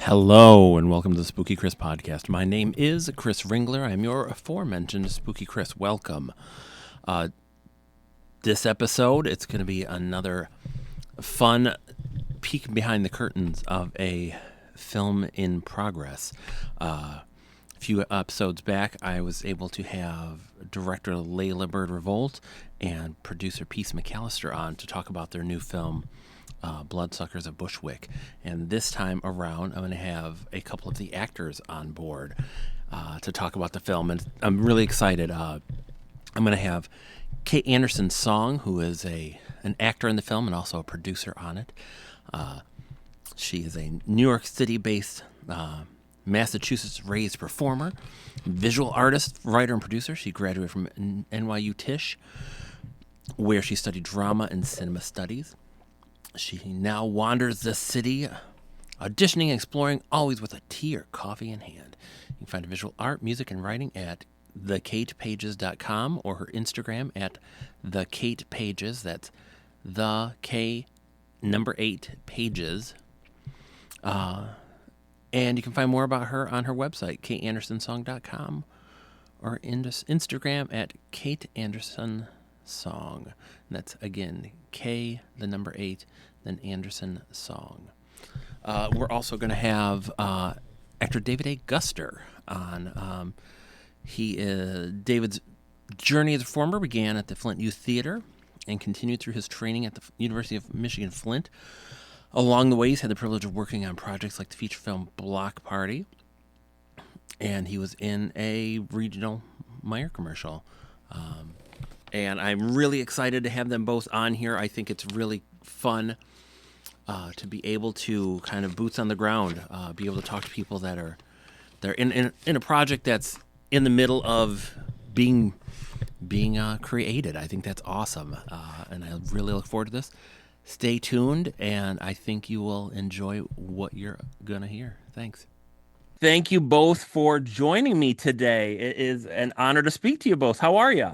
Hello and welcome to the Spooky Chris podcast. My name is Chris Ringler. I'm your aforementioned Spooky Chris. Welcome. This episode, it's going to be another fun peek behind the curtains of a film in progress. A few episodes back, I was able to have director Layla Bird Revolt and producer Peace McAllister on to talk about their new film, Bloodsuckers of Bushwick. And this time around, I'm going to have a couple of the actors on board to talk about the film. And I'm really excited. I'm going to have Kate Anderson Song, who is an actor in the film and also a producer on it. She is a New York City-based, Massachusetts-raised performer, visual artist, writer, and producer. She graduated from NYU Tisch, where she studied drama and cinema studies. She now wanders the city, auditioning and exploring, always with a tea or coffee in hand. You can find visual art, music, and writing at thekatepages.com or her Instagram at thekatepages. That's the K number 8 pages. And you can find more about her on her website, kateandersonsong.com, or Instagram at kateandersonsong. And that's, again, K, the number 8, then Anderson Song. We're also going to have actor David A. Guster on. David's journey as a performer began at the Flint Youth Theater and continued through his training at the University of Michigan Flint. Along the way, he's had the privilege of working on projects like the feature film Block Party, and he was in a regional Meyer commercial. And I'm really excited to have them both on here. I think it's really fun to be able to kind of boots on the ground, be able to talk to people that are in a project that's in the middle of being created. I think that's awesome, and I really look forward to this. Stay tuned, and I think you will enjoy what you're gonna hear. Thanks. Thank you both for joining me today. It is an honor to speak to you both. How are you?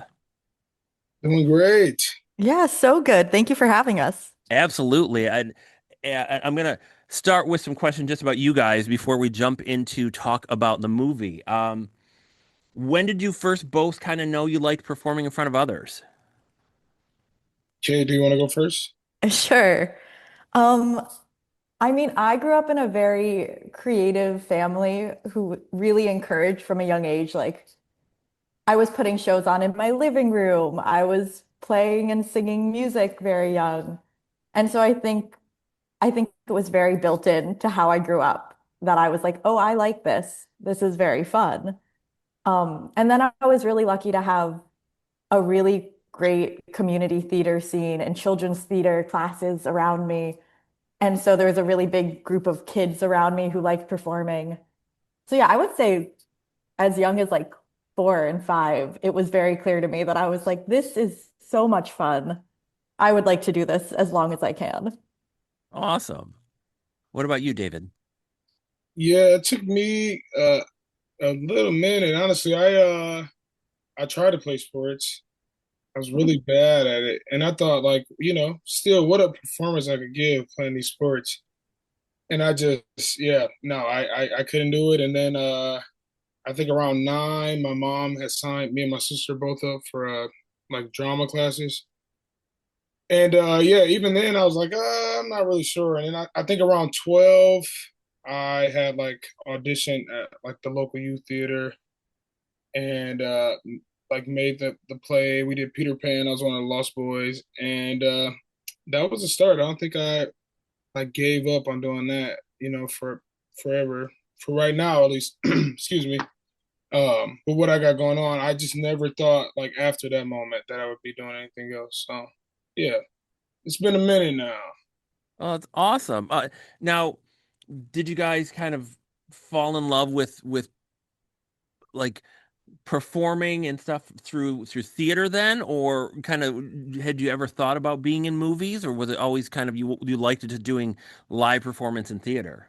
Doing great. Yeah, so good. Thank you for having us. Absolutely. I'm going to start with some questions just about you guys before we jump into talk about the movie. When did you first both kind of know you liked performing in front of others? Jay, do you want to go first? Sure. Um, I grew up in a very creative family who really encouraged from a young age. Like, I was putting shows on in my living room. I was playing and singing music very young. And so I think it was very built in to how I grew up that I was like, oh, I like this. This is very fun. And then I was really lucky to have a really great community theater scene and children's theater classes around me. And so there was a really big group of kids around me who liked performing. So yeah, I would say as young as like 4 and 5, it was very clear to me that I was like, this is so much fun. I would like to do this as long as I can. Awesome. What about you, David? Yeah, it took me a little minute. Honestly, I tried to play sports. I was really bad at it, and I thought like, still what a performance I could give playing these sports. And I just, yeah, no, I couldn't do it. And then I think around 9, my mom had signed me and my sister both up for like drama classes. And yeah, even then I was like, I'm not really sure. And then I think around 12, I had like auditioned at like the local youth theater and like made the play. We did Peter Pan. I was one of the Lost Boys, and that was the start. I don't think I like gave up on doing that, for forever. For right now, at least. Excuse me. But what I got going on, I just never thought like after that moment that I would be doing anything else. So yeah, it's been a minute now. Oh, it's awesome. Now, did you guys kind of fall in love with like performing and stuff through theater then, or kind of had you ever thought about being in movies, or was it always kind of you liked it to doing live performance in theater?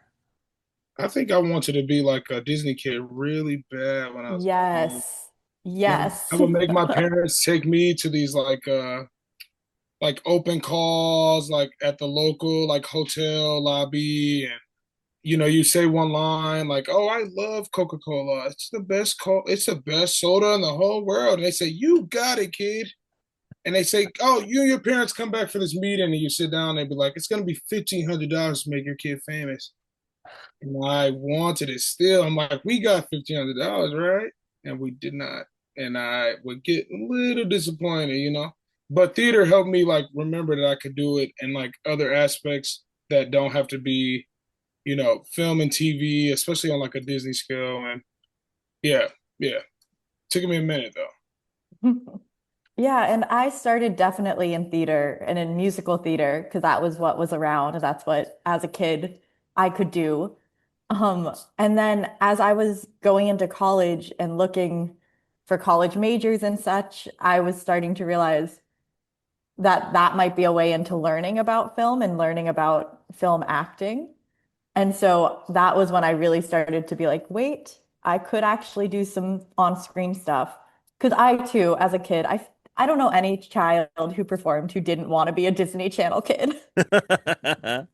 I think I wanted to be like a Disney kid really bad when I was a kid. Yes. And I Yes. would make my parents take me to these like open calls like at the local like hotel lobby, you say one line like, "Oh, I love Coca-Cola. It's the best soda in the whole world." And they say, "You got it, kid." And they say, "Oh, you and your parents come back for this meeting," and you sit down and they be like, "It's gonna be $1,500 to make your kid famous." And I wanted it still. I'm like, "We got $1,500, right?" And we did not. And I would get a little disappointed. But theater helped me like remember that I could do it and like other aspects that don't have to be film and TV, especially on like a Disney scale. And yeah, yeah. Took me a minute though. Yeah, and I started definitely in theater and in musical theater because that was what was around. And that's what, as a kid, I could do. And then as I was going into college and looking for college majors and such, I was starting to realize that that might be a way into learning about film and learning about film acting. And so that was when I really started to be like, wait, I could actually do some on-screen stuff. Because I too, as a kid, I don't know any child who performed who didn't want to be a Disney Channel kid. I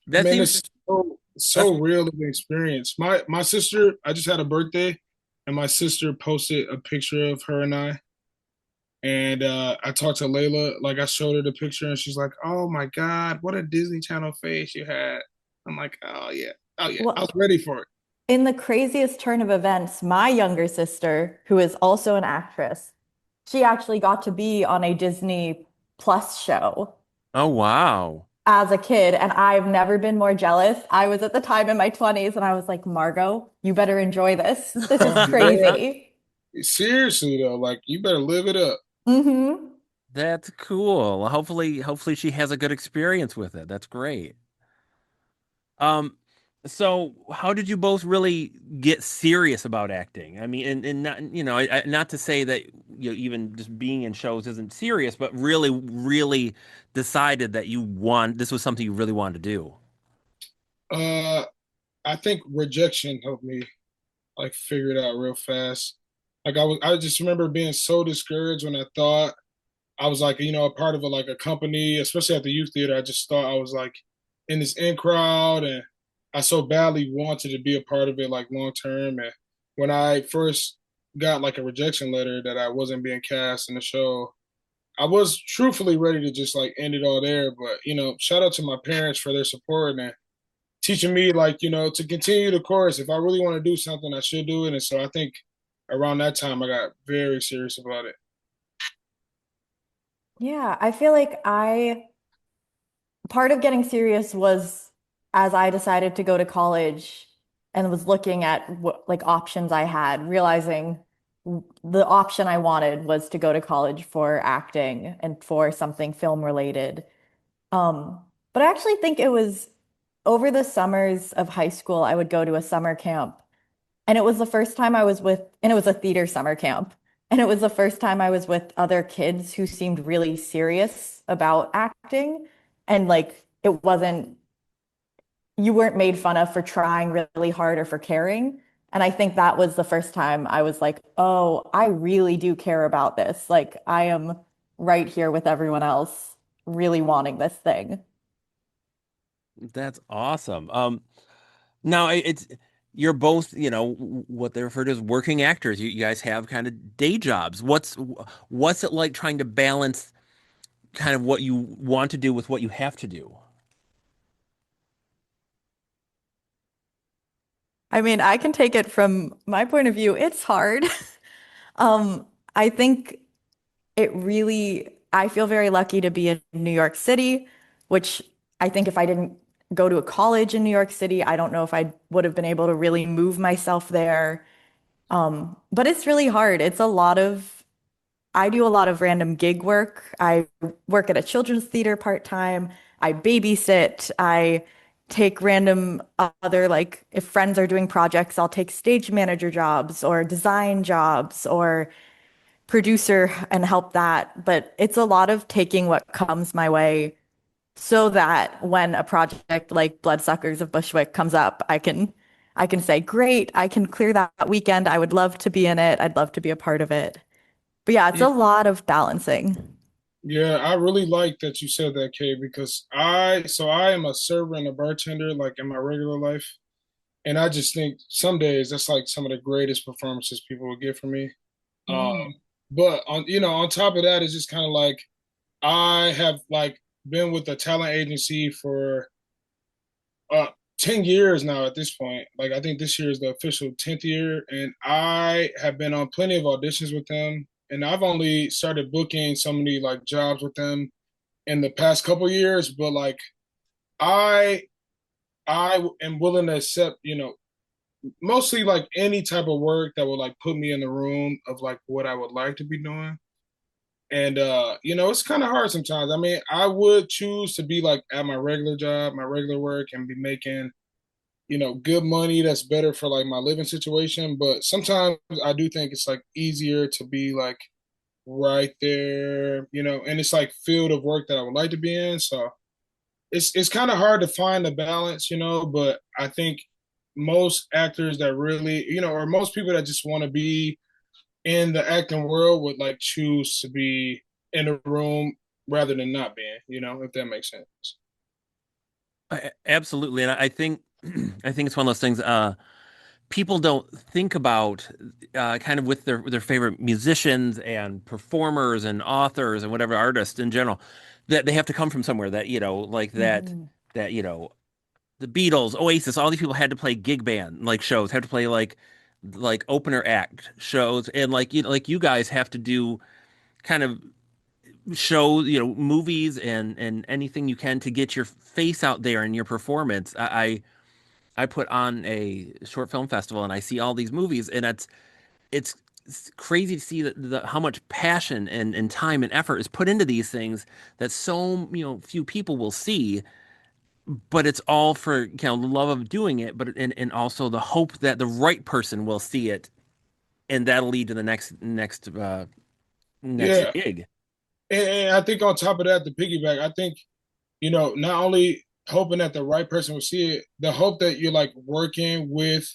That mean, seems it's so that's real of an experience. My sister, I just had a birthday, and my sister posted a picture of her and I. And I talked to Layla, like I showed her the picture, and she's like, "Oh my God, what a Disney Channel face you had." I'm like, oh yeah, I was Well, ready for it. in the craziest turn of events, my younger sister, who is also an actress, she actually got to be on a Disney Plus show oh wow. as a kid, and I've never been more jealous. I was at the time in my 20s, and I was like, Margot, you better enjoy this. This is Yeah, crazy. seriously though, like you better live it up. Hmm. That's cool. Hopefully she has a good experience with it. That's great. Um, so how did you both really get serious about acting? I mean, and not, not to say that even just being in shows isn't serious, but really decided that this was something you really wanted to do. Uh, I think rejection helped me like figure it out real fast. Like I just remember being so discouraged when I thought I was like, a part of like a company, especially at the youth theater. I just thought I was like in this in crowd, and I so badly wanted to be a part of it like long term. And when I first got like a rejection letter that I wasn't being cast in the show, I was truthfully ready to just like end it all there. But shout out to my parents for their support and teaching me like to continue the course. If I really want to do something, I should do it. And so I think around that time I got very serious about it. Yeah, I feel like part of getting serious was as I decided to go to college and was looking at what like options I had, realizing the option I wanted was to go to college for acting and for something film related. But I actually think it was over the summers of high school, I would go to a summer camp. And it was the first time I was with, and it was a theater summer camp. And it was the first time I was with other kids who seemed really serious about acting. And like, it wasn't, you weren't made fun of for trying really hard or for caring. And I think that was the first time I was like, oh, I really do care about this. Like, I am right here with everyone else, really wanting this thing. That's awesome. Now you're both, what they refer to as working actors. You guys have kind of day jobs. What's it like trying to balance kind of what you want to do with what you have to do? I mean, I can take it from my point of view. It's hard. I think I feel very lucky to be in New York City, which I think if I didn't go to a college in New York City, I don't know if I would have been able to really move myself there. But it's really hard. I do a lot of random gig work. I work at a children's theater part-time. I babysit. I take random other, like, if friends are doing projects, I'll take stage manager jobs or design jobs or producer and help that. But it's a lot of taking what comes my way so that when a project like Bloodsuckers of Bushwick comes up, I can say, great, I can clear that weekend. I would love to be in it. I'd love to be a part of it. But yeah, it's a lot of balancing. Yeah, I really like that you said that, Kay, because I am a server and a bartender like in my regular life. And I just think some days that's like some of the greatest performances people will get from me. Um, Mm. but on top of that, it's just kind of like I have like been with the talent agency for uh 10 years now at this point. Like I think this year is the official 10th year, and I have been on plenty of auditions with them. And I've only started booking so many like jobs with them in the past couple years, but like I I am willing to accept, mostly like any type of work that would like put me in the room of like what I would like to be doing. And it's kind of hard sometimes. I mean, I would choose to be like at my regular job, my regular work and be making, good money that's better for like my living situation, but sometimes I do think it's like easier to be like right there, and it's like field of work that I would like to be in. So it's kind of hard to find a balance, but I think most actors that really, or most people that just want to be in the acting world would like choose to be in a room rather than not being, if that makes sense. Absolutely, and I think I think it's one of those things. People don't think about kind of with their favorite musicians and performers and authors and whatever artists in general that they have to come from somewhere that like Mhm. that the Beatles, Oasis, all these people had to play gig band like shows, had to play like opener act shows, and like like you guys have to do kind of show movies and anything you can to get your face out there in your performance. I put on a short film festival and I see all these movies, and it's crazy to see how much passion and time and effort is put into these things that so few people will see, but it's all for the love of doing it, but and also the hope that the right person will see it, and that'll lead to the next Yeah. gig. And I think on top of that, the piggyback, I think, not only hoping that the right person will see it, the hope that you're like working with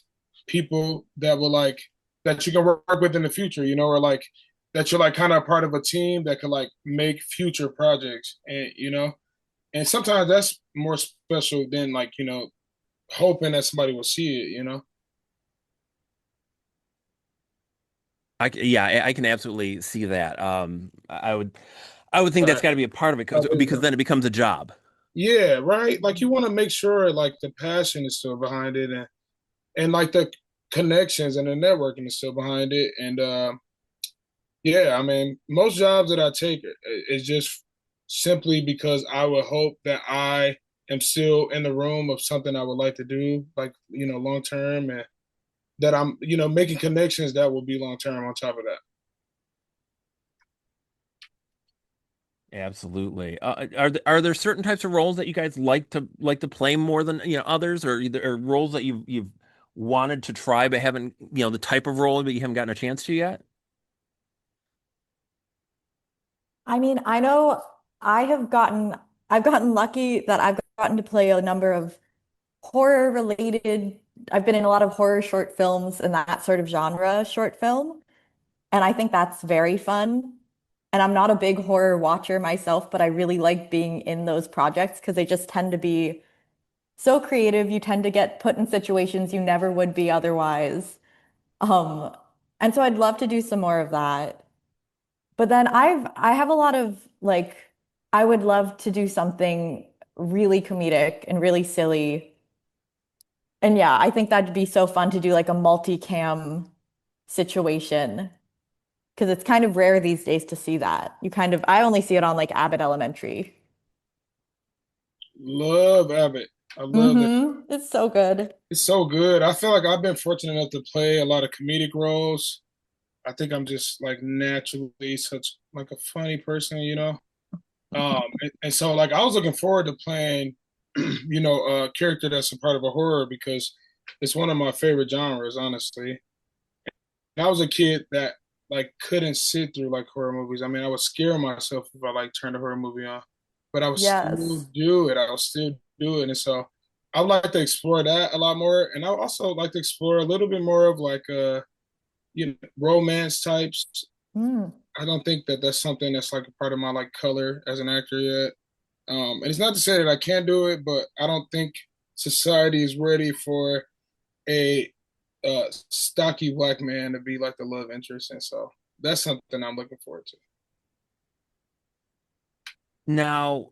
people that will like that you can work with in the future, or like that you're like kind of part of a team that could like make future projects, and sometimes that's more special than like hoping that somebody will see it. Yeah, I can absolutely see that. I would think that's But got to be a part of it because then it becomes a job. yeah, right. Like you want to make sure like the passion is still behind it, and like the connections and the networking is still behind it, and yeah, I mean, most jobs that I take is just simply because I would hope that I am still in the room of something I would like to do, like, long term, and that I'm, making connections that will be long term on top of that. Absolutely. Are there certain types of roles that you guys like to play more than others, or either or roles that you've wanted to try but haven't the type of role but you haven't gotten a chance to yet? I mean, I know I've gotten lucky that I've gotten to play a number of horror related. I've been in a lot of horror short films and that sort of genre short film, and I think that's very fun. And I'm not a big horror watcher myself, but I really like being in those projects because they just tend to be so creative. You tend to get put in situations you never would be otherwise. Um, and so I'd love to do some more of that. But then I have a lot of like I would love to do something really comedic and really silly. And yeah, I think that'd be so fun to do like a multicam situation because it's kind of rare these days to see that. I only see it on like Abbott Elementary. Love Abbott. I love that. It's so good. It's so good. I feel like I've been fortunate enough to play a lot of comedic roles. I think I'm just like naturally such like a funny person. And so like I was looking forward to playing, a character that's a part of a horror because it's one of my favorite genres, honestly. And I was a kid that like couldn't sit through like horror movies. I mean, I would scare myself if I like turned a horror movie on, but I would still Yes. do it. I would still do it. And so I would like to explore that a lot more. And I would also like to explore a little bit more of like romance types. Mm. I don't think that that's something that's like a part of my like color as an actor yet. And it's not to say that I can't do it, but I don't think society is ready for a stocky black man to be like the love interest, and so that's something I'm looking forward to. Now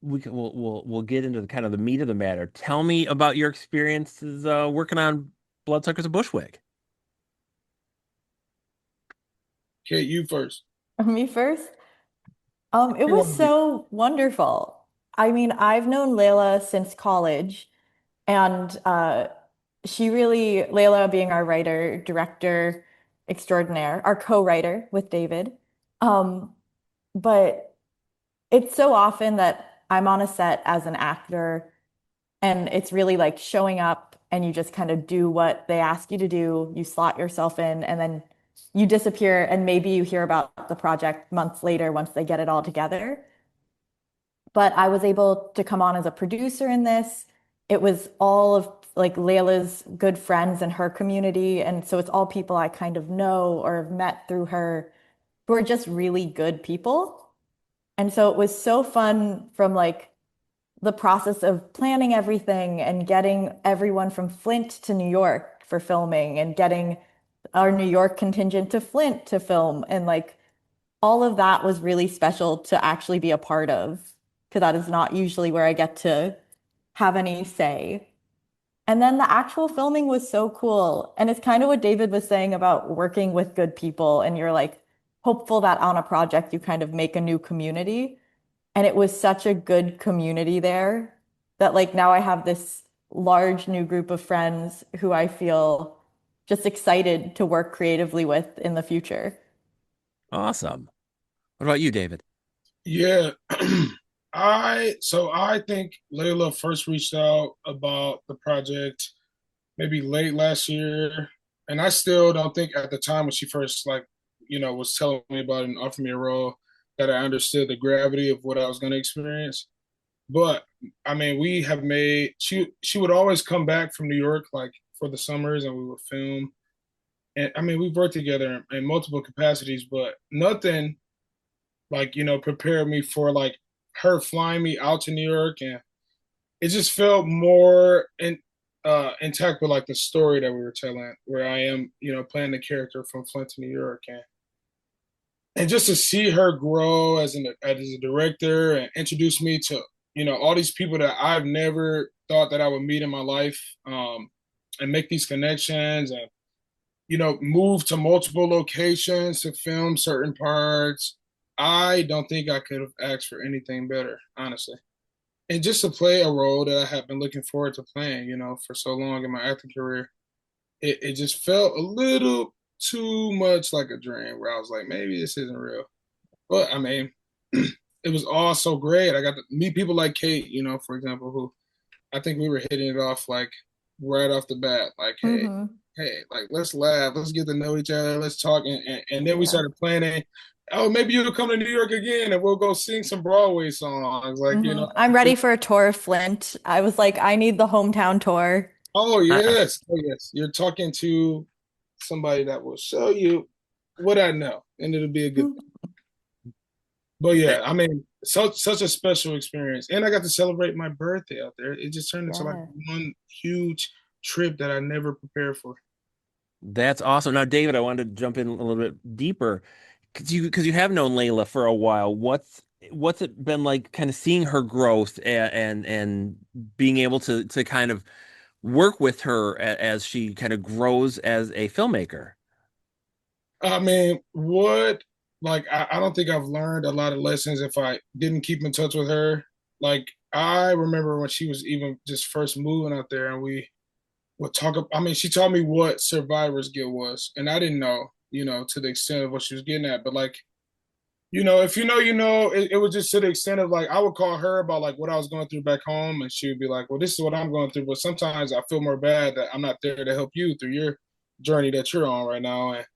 we'll get into the kind of the meat of the matter. Tell me about your experiences working on Bloodsuckers of Bushwick. Kate, you first. Me first. It You was want to be? so wonderful. I mean, I've known Layla since college, and she really, Layla being our writer, director extraordinaire, our co-writer with David. Um, but it's so often that I'm on a set as an actor, and it's really like showing up and you just kind of do what they ask you to do. You slot yourself in, and then you disappear, and maybe you hear about the project months later once they get it all together. But I was able to come on as a producer in this. It was all of like Layla's good friends and her community. And so it's all people I kind of know or have met through her who are just really good people. And so it was so fun from like the process of planning everything and getting everyone from Flint to New York for filming and getting our New York contingent to Flint to film. And like all of that was really special to actually be a part of, because that is not usually where I get to have any say. And then the actual filming was so cool. And it's kind of what David was saying about working with good people. And you're like hopeful that on a project you kind of make a new community. And it was such a good community there that like now I have this large new group of friends who I feel just excited to work creatively with in the future. Awesome. What about you, David? Yeah. I think Layla first reached out about the project maybe late last year, and I still don't think at the time when she first like was telling me about it and offered me a role that I understood the gravity of what I was going to experience. But I mean, we have made she would always come back from New York like for the summers, and we would film. And I mean, we've worked together in multiple capacities, but nothing like prepared me for like her flying me out to New York, and it just felt more intact with like the story that we were telling, where I am playing the character from Flint to New York, and just to see her grow as a director and introduce me to all these people that I've never thought that I would meet in my life, and make these connections and move to multiple locations to film certain parts. I don't think I could have asked for anything better, honestly. And just to play a role that I have been looking forward to playing, for so long in my acting career, it just felt a little too much like a dream where I was like, maybe this isn't real. But I mean, it was all so great. I got to meet people like Kate, for example, who I think we were hitting it off like right off the bat. Like, Hmm. hey, like let's laugh, let's get to know each other, let's talk, and then we Yeah. started planning. Oh, maybe you'll come to New York again, and we'll go sing some Broadway songs, like I'm ready for a tour of Flint. I was like, I need the hometown tour. Oh I, yes, oh yes, you're talking to somebody that will show you what I know, and it'll be a good thing. But I, yeah, I mean, such a special experience, and I got to celebrate my birthday out there. It just turned into like Yeah. one huge trip that I never prepared for. that's awesome. Now, David, I wanted to jump in a little bit deeper because you have known Layla for a while. What's it been like, kind of seeing her growth and being able to kind of work with her as she kind of grows as a filmmaker? I mean, what like I don't think I've learned a lot of lessons if I didn't keep in touch with her. Like I remember when she was even just first moving out there, and we would talk. I mean, she taught me what survivor's guilt was, and I didn't know, to the extent of what she was getting at. But like, if you know, it was just to the extent of like I would call her about like what I was going through back home, and she would be like, "Well, this is what I'm going through." But sometimes I feel more bad that I'm not there to help you through your journey that you're on right now, and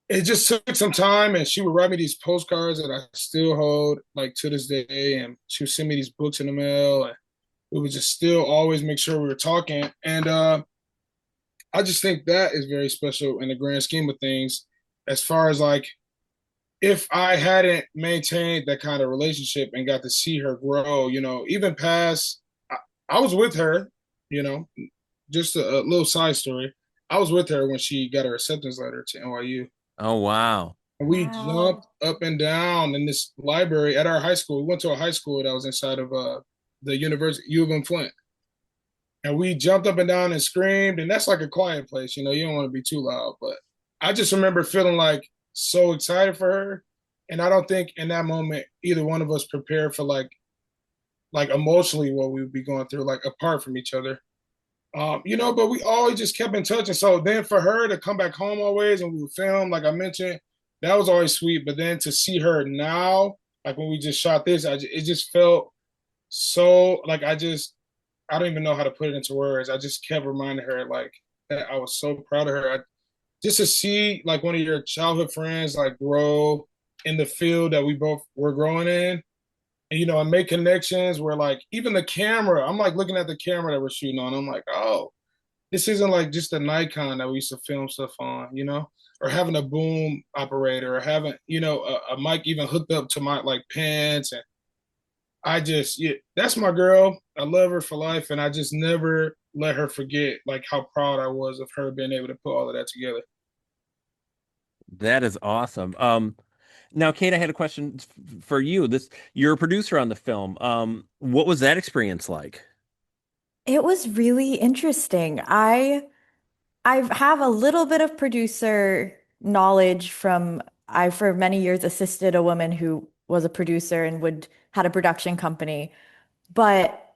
it just took some time. And she would write me these postcards that I still hold like to this day, and she would send me these books in the mail, and we would just still always make sure we were talking. And I just think that is very special in the grand scheme of things, as far as like if I hadn't maintained that kind of relationship and got to see her grow, even past, I was with her, you know, just a little side story. I was with her when she got her acceptance letter to NYU. Oh, wow. And we jumped Wow. up and down in this library at our high school. We went to a high school that was inside of the University U of M Flint. And we jumped up and down and screamed. And that's like a quiet place, you don't want to be too loud. But I just remember feeling like so excited for her. And I don't think in that moment either one of us prepared for like emotionally what we would be going through, like apart from each other. But we always just kept in touch. And so then for her to come back home always and we would film, like I mentioned, that was always sweet. But then to see her now, like when we just shot this, it just felt so like I don't even know how to put it into words. I just kept reminding her like that I was so proud of her. Just to see like one of your childhood friends like grow in the field that we both were growing in, and make connections where like even the camera, I'm like looking at the camera that we're shooting on. I'm like, oh, this isn't like just a Nikon that we used to film stuff on, or having a boom operator or having, a mic even hooked up to my like pants. And yeah, that's my girl. I love her for life. And I just never let her forget like how proud I was of her being able to put all of that together. That is awesome. Now, Kate, I had a question for you. You're a producer on the film. What was that experience like? It was really interesting. I have a little bit of producer knowledge from I for many years assisted a woman who was a producer and would had a production company. But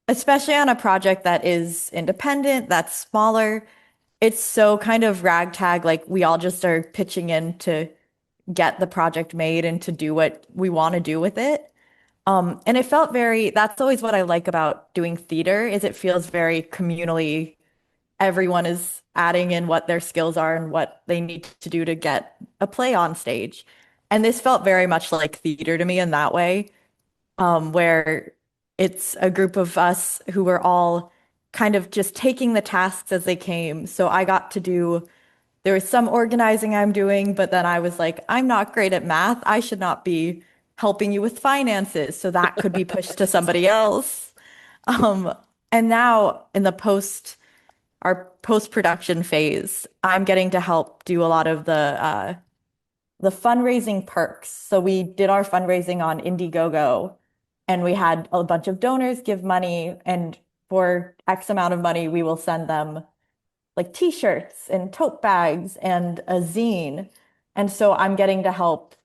especially on a project that is independent, that's smaller, it's so kind of ragtag, like we all just are pitching in to get the project made and to do what we want to do with it. And it felt that's always what I like about doing theater is it feels very communally. Everyone is adding in what their skills are and what they need to do to get a play on stage. And this felt very much like theater to me in that way, where it's a group of us who were all kind of just taking the tasks as they came. So I got to do there was some organizing I'm doing, but then I was like, I'm not great at math. I should not be helping you with finances. So that could be pushed to somebody else. Um, and now in our post-production phase, I'm getting to help do a lot of the fundraising perks. So we did our fundraising on Indiegogo and we had a bunch of donors give money and for X amount of money, we will send them like t-shirts and tote bags and a zine. And so I'm getting to help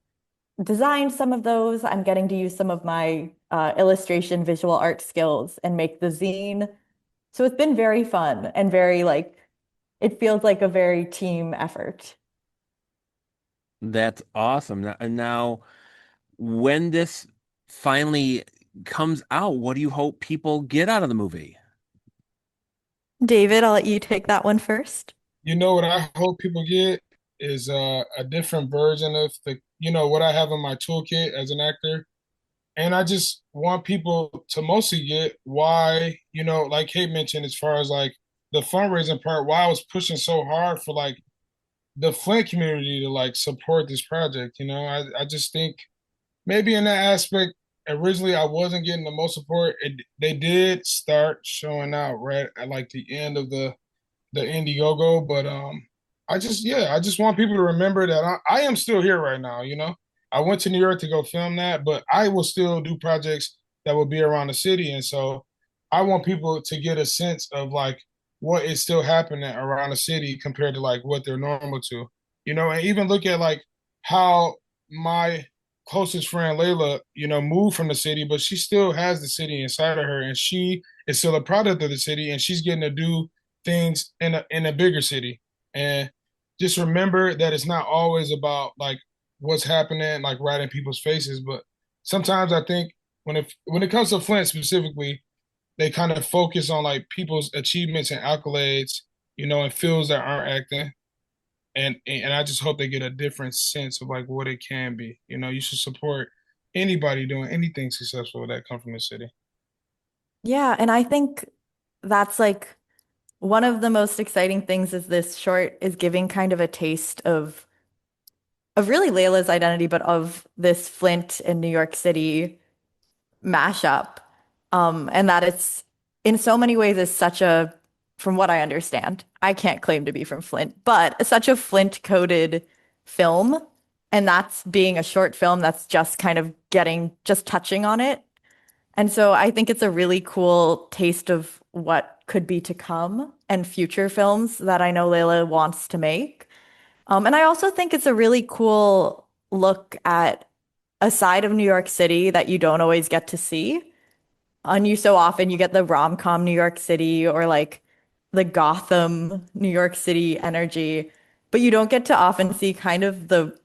design some of those. I'm getting to use some of my illustration visual art skills and make the zine. So it's been very fun and very like, it feels like a very team effort. That's awesome. Now, when this finally comes out, what do you hope people get out of the movie? David, I'll let you take that one first. You know what I hope people get is a different version of what I have in my toolkit as an actor. And I just want people to mostly get why, like Kate mentioned, as far as like the fundraising part, why I was pushing so hard for like the Flint community to like support this project. I just think maybe in that aspect, originally I wasn't getting the most support. They did start showing out right at like the end of the Indiegogo, but I just want people to remember that I am still here right now. I went to New York to go film that, but I will still do projects that will be around the city. And so I want people to get a sense of like what is still happening around the city compared to like what they're normal to, and even look at like how my closest friend Layla, moved from the city, but she still has the city inside of her and she is still a product of the city and she's getting to do things in a bigger city. And just remember that it's not always about like what's happening like right in people's faces, but sometimes I think when it comes to Flint specifically, they kind of focus on like people's achievements and accolades, and fields that aren't acting. And I just hope they get a different sense of like what it can be. You should support anybody doing anything successful that come from the city. Yeah, and I think that's like one of the most exciting things is this short is giving kind of a taste of of really Layla's identity, but of this Flint and New York City mashup. And that it's in so many ways is such a, from what I understand, I can't claim to be from Flint, but such a Flint coded film. And that's being a short film that's just kind of just touching on it. And so I think it's a really cool taste of what could be to come and future films that I know Layla wants to make. And I also think it's a really cool look at a side of New York City that you don't always get to see. And you so often you get the rom-com New York City or like the Gotham New York City energy, but you don't get to often see kind of the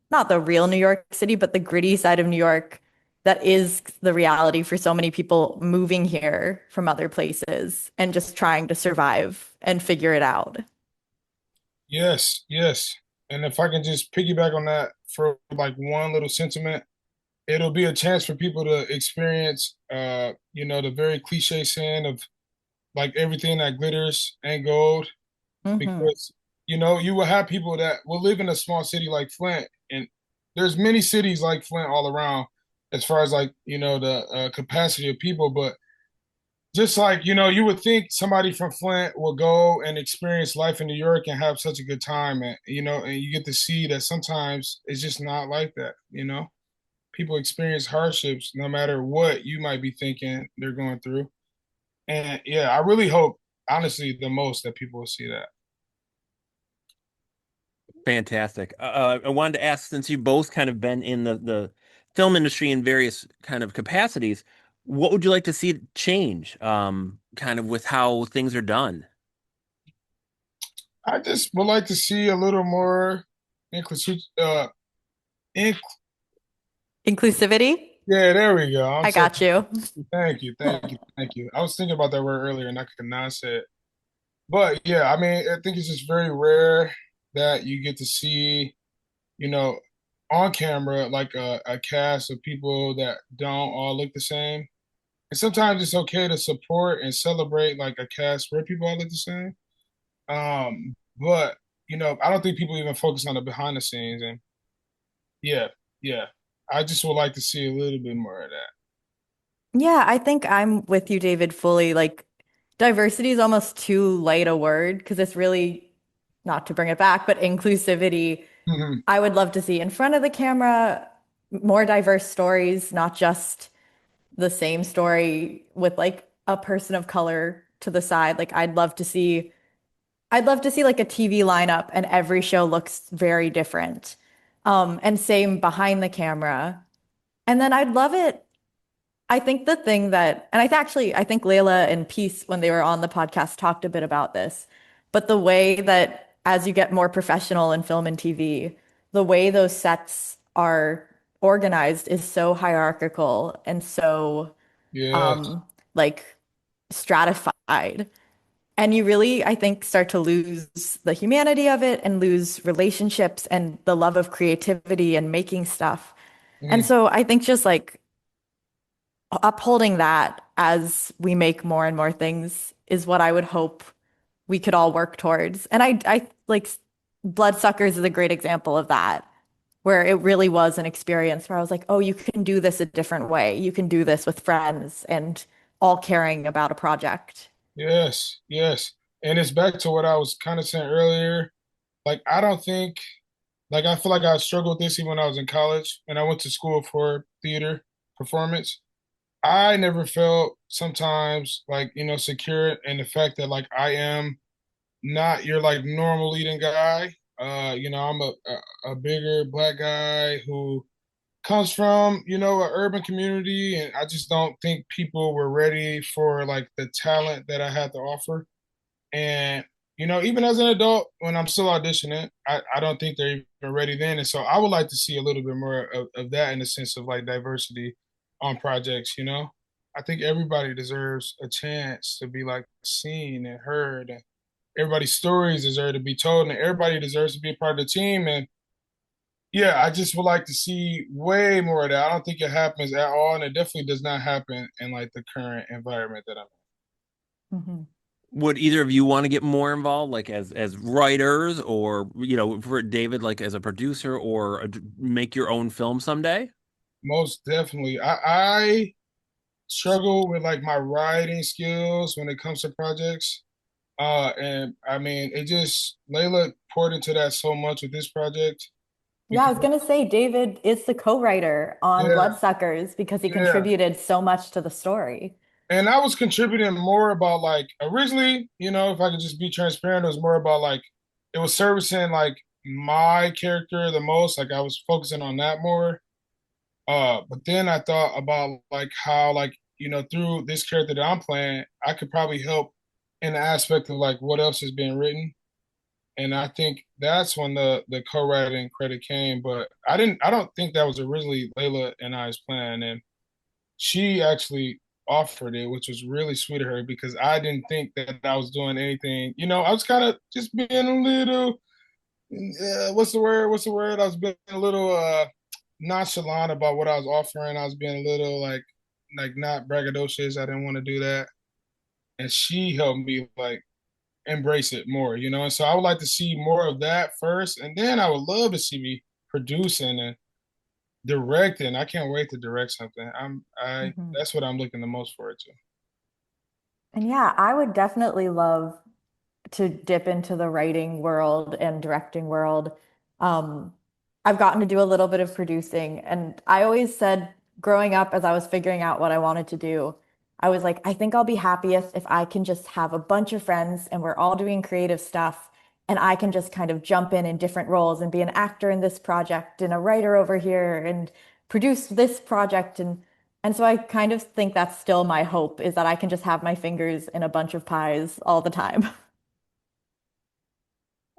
not the real New York City, but the gritty side of New York that is the reality for so many people moving here from other places and just trying to survive and figure it out. Yes, yes. And if I can just piggyback on that for like one little sentiment, it'll be a chance for people to experience, the very cliche saying of like everything that glitters ain't gold, Hmm. because you will have people that will live in a small city like Flint, and there's many cities like Flint all around, as far as like the capacity of people. But just like you would think somebody from Flint will go and experience life in New York and have such a good time, and and you get to see that sometimes it's just not like that. People experience hardships no matter what you might be thinking they're going through. And yeah, I really hope, honestly, the most that people will see that. Fantastic. I wanted to ask, since you've both kind of been in the film industry in various kind of capacities, what would you like to see change, kind of with how things are done? I just would like to see a little more inclusive. Inc- Inclusivity? yeah, there we go. I'm I so got you. thank you, thank you, thank you. I was thinking about that word earlier and I could not say it. But yeah, I mean, I think it's just very rare that you get to see, you know, on camera like a cast of people that don't all look the same. And sometimes it's okay to support and celebrate like a cast where people all look the same. But I don't think people even focus on the behind the scenes. And yeah, yeah, I just would like to see a little bit more of that. Yeah, I think I'm with you, David, fully. Like, diversity is almost too light a word because it's really, not to bring it back, but inclusivity. Mhm. I would love to see in front of the camera more diverse stories, not just the same story with like a person of color to the side. Like, I'd love to see like a TV lineup and every show looks very different. And same behind the camera. And then I'd love it. I think the thing that, and I think Layla and Peace, when they were on the podcast, talked a bit about this, but the way that as you get more professional in film and TV, the way those sets are organized is so hierarchical and so Yes, um like stratified. And you really, I think, start to lose the humanity of it and lose relationships and the love of creativity and making stuff. And mhm. so I think just like upholding that as we make more and more things is what I would hope we could all work towards. And I like Bloodsuckers is a great example of that, where it really was an experience where I was like, oh, you can do this a different way. You can do this with friends and all caring about a project. Yes, yes. And it's back to what I was kind of saying earlier. Like, I don't think, like, I feel like I struggled with this even when I was in college and I went to school for theater performance. I never felt sometimes like, secure in the fact that like I am not your like normal leading guy. I'm a bigger black guy who comes from, an urban community, and I just don't think people were ready for like the talent that I had to offer. And even as an adult, when I'm still auditioning, I don't think they're even ready then. And so I would like to see a little bit more of that in the sense of like diversity on projects. I think everybody deserves a chance to be like seen and heard, and everybody's stories deserve to be told, and everybody deserves to be a part of the team. And yeah, I just would like to see way more of that. I don't think it happens at all, and it definitely does not happen in like the current environment that I'm Mhm. Would either of you want to get more involved, like as writers, or for David, like as a producer, or make your own film someday? Most definitely. I struggle with like my writing skills when it comes to projects. And I mean, it just Layla poured into that so much with this project Yeah, I because was gonna say David is the co-writer on yeah, Bloodsuckers because he yeah. contributed so much to the story. And I was contributing more about like originally, if I could just be transparent, it was more about like it was servicing like my character the most. Like I was focusing on that more. But then I thought about like how like, through this character that I'm playing, I could probably help in the aspect of like what else is being written. And I think that's when the co-writing credit came. But I don't think that was originally Layla and I's plan. And she actually offered it, which was really sweet of her because I didn't think that I was doing anything. I was kind of just being a little, what's the word? What's the word? I was being a little nonchalant about what I was offering. I was being a little like not braggadocious. I didn't want to do that. And she helped me like embrace it more, And so I would like to see more of that first, and then I would love to see me producing and directing. I can't wait to direct something. I Mhm. That's what I'm looking the most forward to. And yeah, I would definitely love to dip into the writing world and directing world. Um, I've gotten to do a little bit of producing, and I always said growing up as I was figuring out what I wanted to do, I was like, I think I'll be happiest if I can just have a bunch of friends and we're all doing creative stuff, and I can just kind of jump in different roles and be an actor in this project and a writer over here and produce this project and so I kind of think that's still my hope is that I can just have my fingers in a bunch of pies all the time.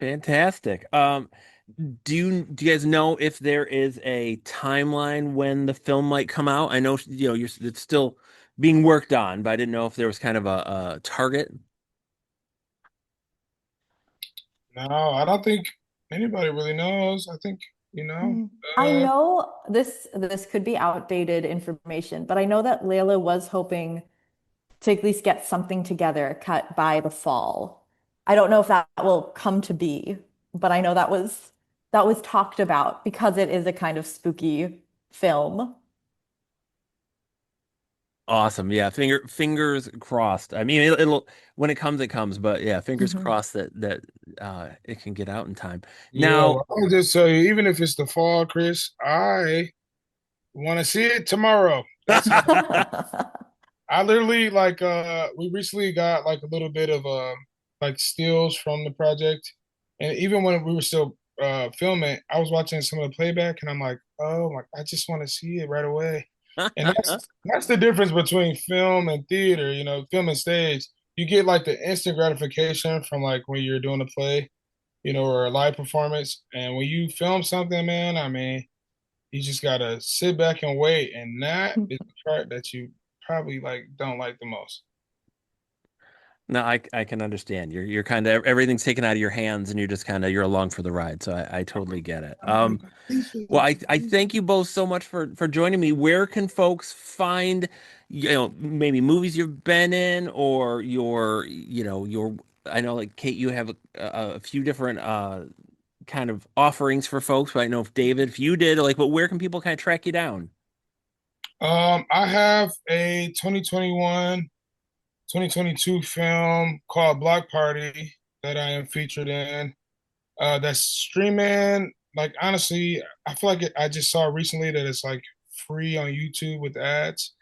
Fantastic. Do you guys know if there is a timeline when the film might come out? I know it's still being worked on, but I didn't know if there was kind of a target. No, I don't think anybody really knows. I think, you know, Hmm. I uh, know this could be outdated information, but I know that Layla was hoping to at least get something together cut by the fall. I don't know if that will come to be, but I know that was talked about because it is a kind of spooky film. Awesome. Yeah, fingers crossed. I mean, it'll when it comes, it comes. But yeah, fingers Mhm. crossed that it can get out in time. Now, yo, I'll just tell you, even if it's the fall, Chris, I want to see it tomorrow. That's how I literally like we recently got like a little bit of like stills from the project. And even when we were still filming, I was watching some of the playback and I'm like, oh my, I just want to see it right away. And that's the difference between film and theater, film and stage. You get like the instant gratification from like when you're doing a play, or a live performance. And when you film something, man, I mean, you just gotta sit back and wait. And that is the part that you probably like don't like the most. no, I can understand. You're kind of everything's taken out of your hands, and you're along for the ride. So I totally get it. Well, I thank you both so much for joining me. Where can folks find, maybe movies you've been in or your I know like Kate, you have a few different kind of offerings for folks, but I know if David, if you did, like, but where can people kind of track you down? I have a 2021, 2022 film called Block Party that I am featured in. That's streaming. Like honestly, I feel like I just saw recently that it's like free on YouTube with ads.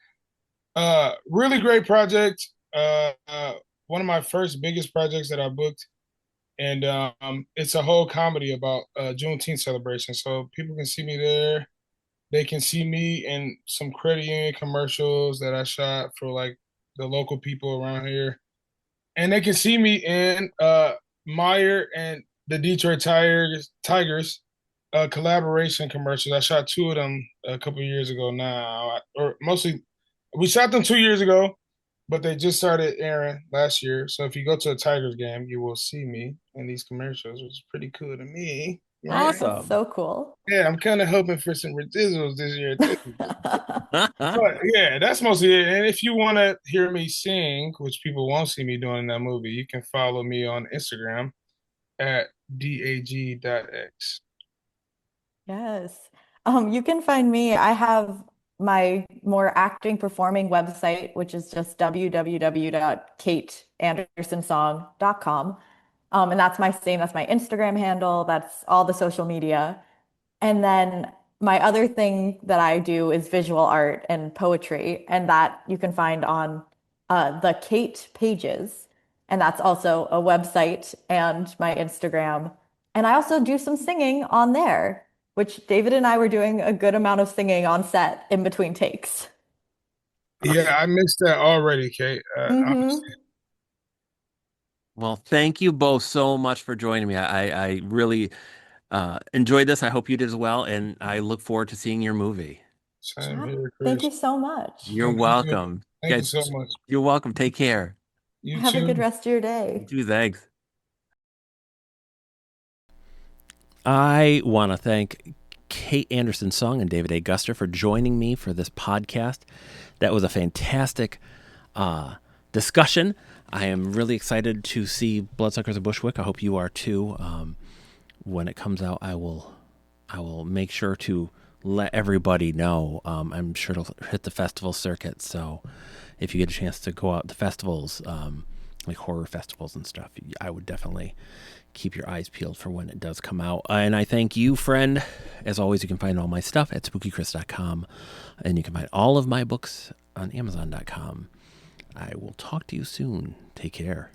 Really great project. One of my first biggest projects that I booked, and it's a whole comedy about Juneteenth celebration. So people can see me there. They can see me in some credit union commercials that I shot for like the local people around here, and they can see me in Meyer and the Detroit Tigers collaboration commercials. I shot two of them a couple of years ago now, or mostly we shot them 2 years ago, but they just started airing last year. So if you go to a Tigers game, you will see me in these commercials, which is pretty cool to me. right? That's Awesome. so cool. Yeah, I'm kind of hoping for some residuals this year too. But yeah, that's mostly it. And if you want to hear me sing, which people won't see me doing in that movie, you can follow me on Instagram at dag.x. Yes. You can find me. I have my more acting performing website, which is just www.kateandersonsong.com. And that's my same, that's my Instagram handle, that's all the social media. And then my other thing that I do is visual art and poetry, and that you can find on the Kate pages. And that's also a website and my Instagram. And I also do some singing on there, which David and I were doing a good amount of singing on set in between takes. Yeah, I missed that already, Kate. Hmm. Well, thank you both so much for joining me. I really enjoyed this. I hope you did as well, and I look forward to seeing your movie. Same Yeah. here, Thank you Chris. so much. You're Thank you so, welcome. thank you Guys, so much. you're welcome. Take care. You Have a good too. rest of your You day. too. Thanks. I want to thank Kate Anderson Song and David A. Guster for joining me for this podcast. That was a fantastic discussion. I am really excited to see Bloodsuckers of Bushwick. I hope you are too. When it comes out, I will make sure to let everybody know. I'm sure it'll hit the festival circuit. So if you get a chance to go out to festivals, like horror festivals and stuff, I would definitely keep your eyes peeled for when it does come out. And I thank you, friend. As always, you can find all my stuff at spookychris.com, and you can find all of my books on amazon.com. I will talk to you soon. Take care.